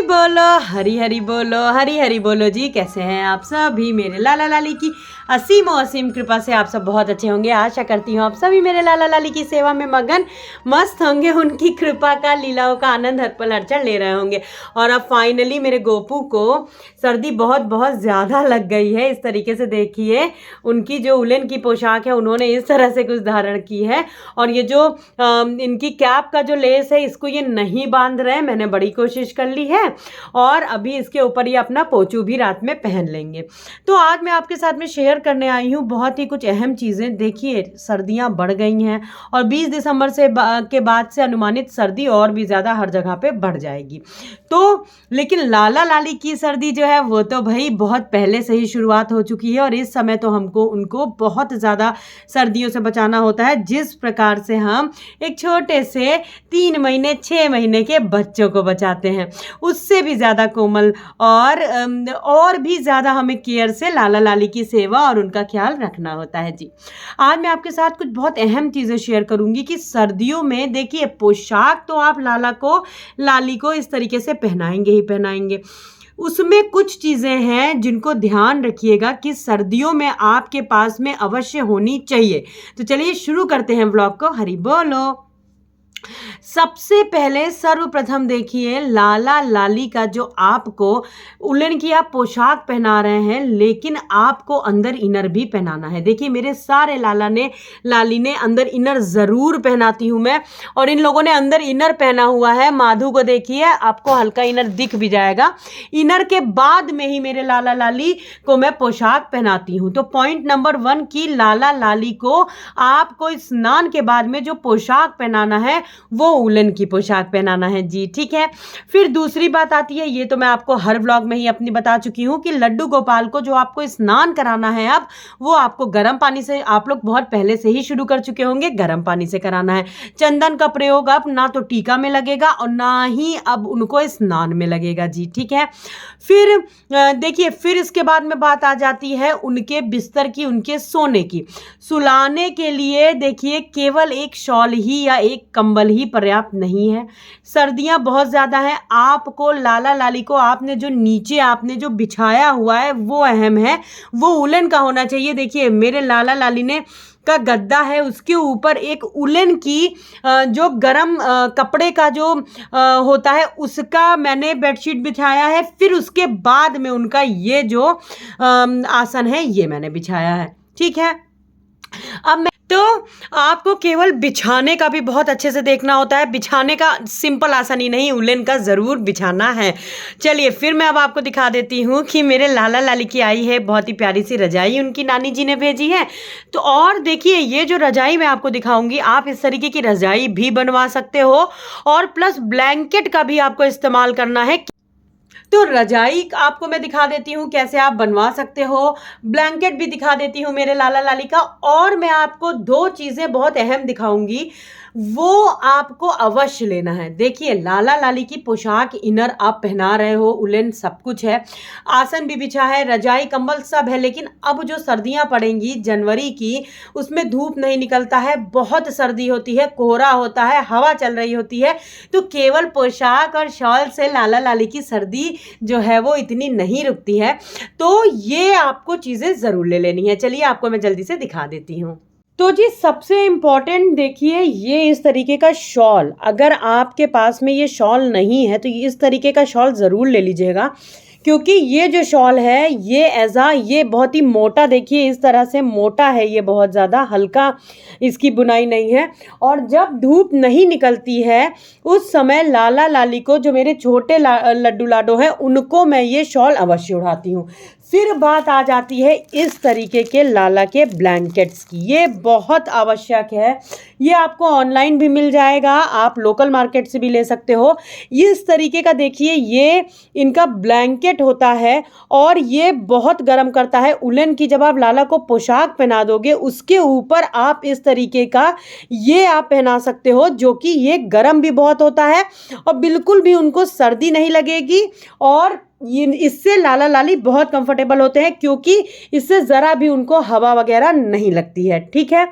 बोलो, हरी हरी बोलो, हरी हरी बोलो जी। कैसे हैं आप सभी? मेरे लाला लाली की असीम और असीम कृपा से आप सब बहुत अच्छे होंगे। आशा करती हूँ आप सभी मेरे लाला लाली की सेवा में मगन मस्त होंगे, उनकी कृपा का, लीलाओं का आनंद हर पल हर क्षण ले रहे होंगे। और अब फाइनली मेरे गोपू को सर्दी बहुत बहुत ज़्यादा लग गई है। इस तरीके से देखिए, उनकी जो उलन की पोशाक है उन्होंने इस तरह से कुछ धारण की है। और ये जो इनकी कैप का जो लेस है इसको ये नहीं बांध रहे हैं। मैंने बड़ी कोशिश कर ली है और अभी इसके ऊपर ये अपना पोचू भी रात में पहन लेंगे। तो आज मैं आपके साथ में शेयर करने आई हूँ बहुत ही कुछ अहम चीज़ें। देखिए, सर्दियाँ बढ़ गई हैं और 20 दिसंबर से के बाद से अनुमानित सर्दी और भी ज़्यादा हर जगह पे बढ़ जाएगी। तो लेकिन लाला लाली की सर्दी जो है वो तो भाई बहुत पहले से ही शुरुआत हो चुकी है और इस समय तो हमको उनको बहुत ज़्यादा सर्दियों से बचाना होता है, जिस प्रकार से हम एक छोटे से 3 महीने 6 महीने के बच्चों को बचाते हैं, उससे भी ज़्यादा कोमल और भी ज़्यादा हमें केयर से लाला लाली की सेवा और उनका ख्याल रखना होता है जी। आज मैं आपके साथ कुछ बहुत अहम चीज़ें शेयर करूंगी कि सर्दियों में देखिए, पोशाक तो आप लाली को इस तरीके से पहनाएंगे ही पहनाएंगे। उसमें कुछ चीज़ें हैं जिनको ध्यान रखिएगा कि सर्दियों में आपके पास में अवश्य होनी चाहिए। तो चलिए शुरू करते हैं व्लॉग को। हरी बोलो। सबसे पहले सर्वप्रथम देखिए, लाला लाली का जो आपको उलन की आप पोशाक पहना रहे हैं, लेकिन आपको अंदर इनर भी पहनाना है। देखिए, मेरे सारे लाली ने अंदर इनर ज़रूर पहनाती हूँ मैं, और इन लोगों ने अंदर इनर पहना हुआ है। माधु को देखिए, आपको हल्का इनर दिख भी जाएगा। इनर के बाद में ही मेरे लाला लाली को मैं पोशाक पहनाती हूँ। तो पॉइंट नंबर 1 की लाला लाली को आपको स्नान के बाद में जो पोशाक पहनाना है वो उलन की पोशाक पहनाना है जी, ठीक है। फिर दूसरी बात आती है, ये तो मैं आपको हर व्लॉग में ही अपनी बता चुकी हूँ कि लड्डू गोपाल को जो आपको स्नान कराना है अब, वो आपको गर्म पानी से, आप लोग बहुत पहले से ही शुरू कर चुके होंगे, गर्म पानी से कराना है। चंदन का प्रयोग अब ना तो टीका में लगेगा और ना ही अब उनको स्नान में लगेगा जी, ठीक है। फिर देखिए, फिर इसके बाद में बात आ जाती है उनके बिस्तर की, उनके सोने की। सुलाने के लिए देखिए, केवल एक शॉल ही या एक कंबल ही पर्याप्त नहीं है। सर्दियां बहुत ज़्यादा हैं। आपको लाला लाली को आपने जो बिछाया हुआ है वो अहम है, वो उलन का होना चाहिए। देखिए, मेरे लाला लाली ने का गद्दा है, उसके ऊपर एक उलन की जो गरम कपड़े का जो होता है उसका मैंने बेडशीट बिछाया है। फिर उसके बाद में उनका ये जो आसन है ये मैंने बिछाया है, ठीक है। अब तो आपको केवल बिछाने का भी बहुत अच्छे से देखना होता है। बिछाने का सिंपल आसान ही नहीं, उलन का ज़रूर बिछाना है। चलिए, फिर मैं अब आपको दिखा देती हूँ कि मेरे लाला लाली की आई है बहुत ही प्यारी सी रजाई, उनकी नानी जी ने भेजी है। तो और देखिए, ये जो रजाई मैं आपको दिखाऊंगी, आप इस तरीके की रजाई भी बनवा सकते हो और प्लस ब्लैंकेट का भी आपको इस्तेमाल करना है। तो रजाई आपको मैं दिखा देती हूँ कैसे आप बनवा सकते हो, ब्लैंकेट भी दिखा देती हूँ मेरे लाला लाली का, और मैं आपको 2 चीज़ें बहुत अहम दिखाऊंगी, वो आपको अवश्य लेना है। देखिए, लाला लाली की पोशाक, इनर आप पहना रहे हो, उलन सब कुछ है, आसन भी बिछा है, रजाई कंबल सब है, लेकिन अब जो सर्दियां पड़ेंगी जनवरी की, उसमें धूप नहीं निकलता है, बहुत सर्दी होती है, कोहरा होता है, हवा चल रही होती है। तो केवल पोशाक और शॉल से लाला लाली की सर्दी जो है वो इतनी नहीं रुकती है। तो ये आपको चीज़ें ज़रूर ले लेनी है। चलिए, आपको मैं जल्दी से दिखा देती हूँ। तो जी, सबसे इम्पॉर्टेंट देखिए, ये इस तरीके का शॉल, अगर आपके पास में ये शॉल नहीं है तो इस तरीके का शॉल ज़रूर ले लीजिएगा, क्योंकि ये जो शॉल है ये बहुत ही मोटा, देखिए इस तरह से मोटा है, ये बहुत ज़्यादा हल्का इसकी बुनाई नहीं है। और जब धूप नहीं निकलती है उस समय लाला लाली को, जो मेरे छोटे लड्डू लाडो हैं, उनको मैं ये शॉल अवश्य उड़ाती हूँ। फिर बात आ जाती है इस तरीके के लाला के ब्लैंकेट्स की, ये बहुत आवश्यक है। ये आपको ऑनलाइन भी मिल जाएगा, आप लोकल मार्केट से भी ले सकते हो। इस तरीके का देखिए, ये इनका ब्लैंकेट होता है और ये बहुत गर्म करता है उलन की। जब आप लाला को पोशाक पहना दोगे, उसके ऊपर आप इस तरीके का ये आप पहना सकते हो, जो कि ये गर्म भी बहुत होता है और बिल्कुल भी उनको सर्दी नहीं लगेगी। और इससे लाला लाली बहुत कंफर्टेबल होते हैं, क्योंकि इससे ज़रा भी उनको हवा वगैरह नहीं लगती है, ठीक है।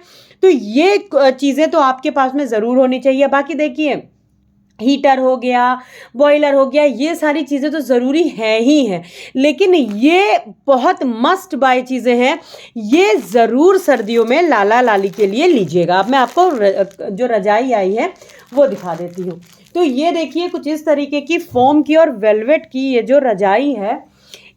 तो ये चीज़ें तो आपके पास में ज़रूर होनी चाहिए। बाकी देखिए, हीटर हो गया, बॉयलर हो गया, ये सारी चीज़ें तो ज़रूरी है ही हैं, लेकिन ये बहुत मस्ट बाय चीज़ें हैं। ये ज़रूर सर्दियों में लाला लाली के लिए लीजिएगा। अब मैं आपको जो रजाई आई है वो दिखा देती हूँ। तो ये देखिए कुछ इस तरीके की फोम की और वेलवेट की ये जो रजाई है,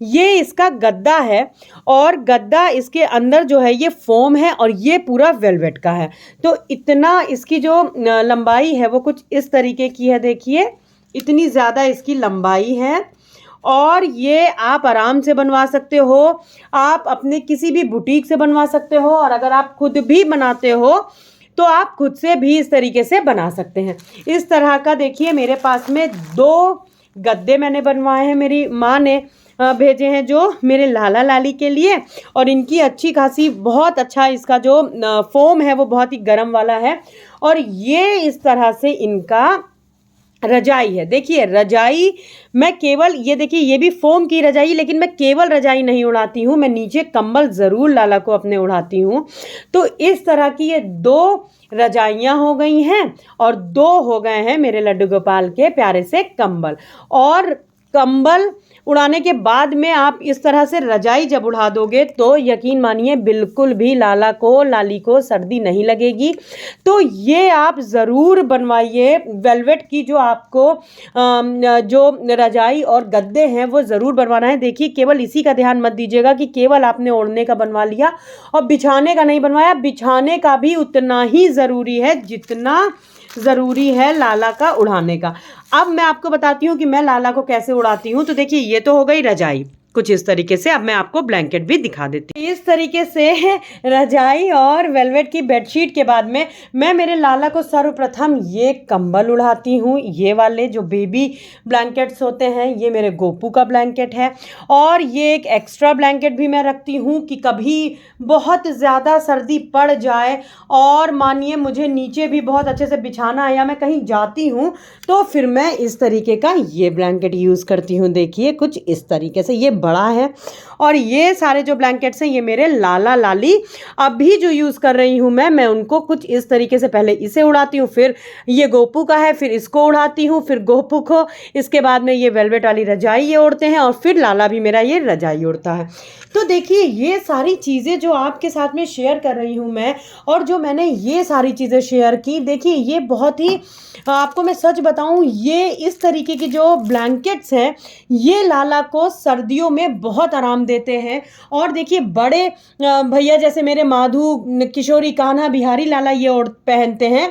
ये इसका गद्दा है और गद्दा इसके अंदर जो है ये फोम है और ये पूरा वेलवेट का है। तो इतना इसकी जो लंबाई है वो कुछ इस तरीके की है, देखिए इतनी ज़्यादा इसकी लंबाई है और ये आप आराम से बनवा सकते हो, आप अपने किसी भी बुटीक से बनवा सकते हो और अगर आप खुद भी बनाते हो तो आप खुद से भी इस तरीके से बना सकते हैं। इस तरह का देखिए मेरे पास में 2 गद्दे मैंने बनवाए हैं, मेरी माँ ने भेजे हैं जो मेरे लाला लाली के लिए, और इनकी अच्छी खासी बहुत अच्छा इसका जो फोम है वो बहुत ही गर्म वाला है और ये इस तरह से इनका रजाई है। देखिए रजाई मैं केवल, ये देखिए ये भी फोम की रजाई, लेकिन मैं केवल रजाई नहीं उड़ाती हूँ, मैं नीचे कंबल ज़रूर लाला को अपने उड़ाती हूँ। तो इस तरह की ये 2 रजाइयाँ हो गई हैं और 2 हो गए हैं मेरे लड्डू गोपाल के प्यारे से कंबल। और कंबल उड़ाने के बाद में आप इस तरह से रजाई जब उड़ा दोगे तो यकीन मानिए बिल्कुल भी लाला को लाली को सर्दी नहीं लगेगी। तो ये आप ज़रूर बनवाइए। वेलवेट की जो आपको जो रजाई और गद्दे हैं वो ज़रूर बनवाना है। देखिए केवल इसी का ध्यान मत दीजिएगा कि केवल आपने ओढ़ने का बनवा लिया और बिछाने का नहीं बनवाया। बिछाने का भी उतना ही ज़रूरी है जितना ज़रूरी है लाला का उड़ाने का। अब मैं आपको बताती हूँ कि मैं लाला को कैसे उड़ाती हूँ। तो देखिए ये तो हो गई रजाई कुछ इस तरीके से। अब मैं आपको ब्लैंकेट भी दिखा देती हूँ। इस तरीके से रजाई और वेलवेट की बेडशीट के बाद में मैं मेरे लाला को सर्वप्रथम ये कंबल उड़ाती हूँ। ये वाले जो बेबी ब्लैंकेट्स होते हैं ये मेरे गोपू का ब्लैंकेट है और ये एक एक्स्ट्रा ब्लैंकेट भी मैं रखती हूँ कि कभी बहुत ज़्यादा सर्दी पड़ जाए और मानिए मुझे नीचे भी बहुत अच्छे से बिछाना है या मैं कहीं जाती हूँ तो फिर मैं इस तरीके का ये ब्लैंकेट यूज़ करती हूँ। देखिए कुछ इस तरीके से ये बड़ा है और ये सारे जो ब्लैंकेट्स हैं ये मेरे लाला लाली अभी जो यूज़ कर रही हूँ मैं उनको कुछ इस तरीके से पहले इसे उड़ाती हूँ, फिर ये गोपू का है, फिर इसको उड़ाती हूँ, फिर गोपू को, इसके बाद में ये वेलवेट वाली रजाई ये उड़ते हैं और फिर लाला भी मेरा ये रजाई उड़ता है। तो देखिए ये सारी चीज़ें जो आपके साथ में शेयर कर रही हूँ मैं और जो मैंने ये सारी चीज़ें शेयर की, देखिए ये बहुत ही आपको मैं सच बताऊँ ये इस तरीके की जो ब्लैंकेट्स हैं ये लाला को सर्दियों में बहुत आराम देते हैं। और देखिए बड़े भैया जैसे मेरे माधु किशोरी कान्हा बिहारी लाला ये पहनते हैं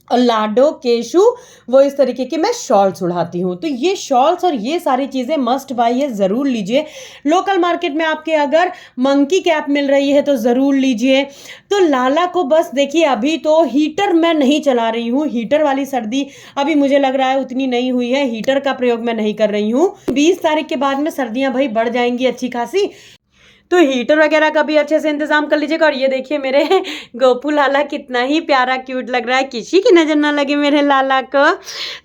और लाडो केशु वो इस तरीके के मैं शॉल्स उड़ाती हूँ। तो ये शॉल्स और ये सारी चीज़ें मस्ट बाय है, ज़रूर लीजिए। लोकल मार्केट में आपके अगर मंकी कैप मिल रही है तो ज़रूर लीजिए। तो लाला को बस देखिए अभी तो हीटर मैं नहीं चला रही हूँ, हीटर वाली सर्दी अभी मुझे लग रहा है उतनी नहीं हुई है, हीटर का प्रयोग मैं नहीं कर रही हूँ। 20 तारीख के बाद में सर्दियाँ भाई बढ़ जाएंगी अच्छी खासी, तो हीटर वगैरह का भी अच्छे से इंतज़ाम कर लीजिएगा। और ये देखिए मेरे गोपू लाला कितना ही प्यारा क्यूट लग रहा है, किसी की नज़र ना लगे मेरे लाला को।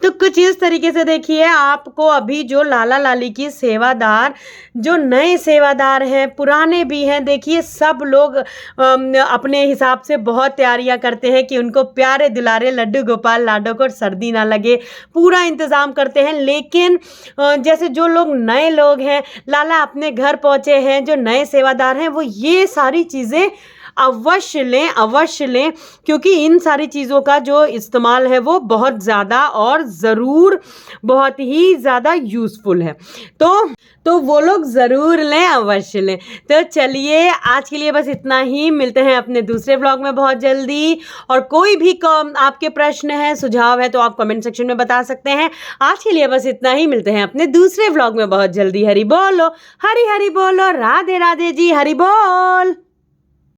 तो कुछ इस तरीके से देखिए आपको अभी जो लाला लाली की सेवादार, जो नए सेवादार हैं पुराने भी हैं, देखिए सब लोग अपने हिसाब से बहुत तैयारियां करते हैं कि उनको प्यारे दुलारे लड्डू गोपाल लाडो को सर्दी ना लगे, पूरा इंतज़ाम करते हैं। लेकिन जैसे जो लोग नए लोग हैं, लाला अपने घर पहुँचे हैं, जो नए सेवादार हैं वो ये सारी चीज़ें अवश्य लें क्योंकि इन सारी चीज़ों का जो इस्तेमाल है वो बहुत ज़्यादा और ज़रूर बहुत ही ज़्यादा यूज़फुल है। तो वो लोग ज़रूर लें, अवश्य लें। तो चलिए आज के लिए बस इतना ही, मिलते हैं अपने दूसरे व्लॉग में बहुत जल्दी। और कोई भी आपके प्रश्न है, सुझाव है तो आप कमेंट सेक्शन में बता सकते हैं। आज के लिए बस इतना ही, मिलते हैं अपने दूसरे व्लॉग में बहुत जल्दी। हरि बोलो, हरि हरि बोलो, राधे राधे जी, हरि बोल।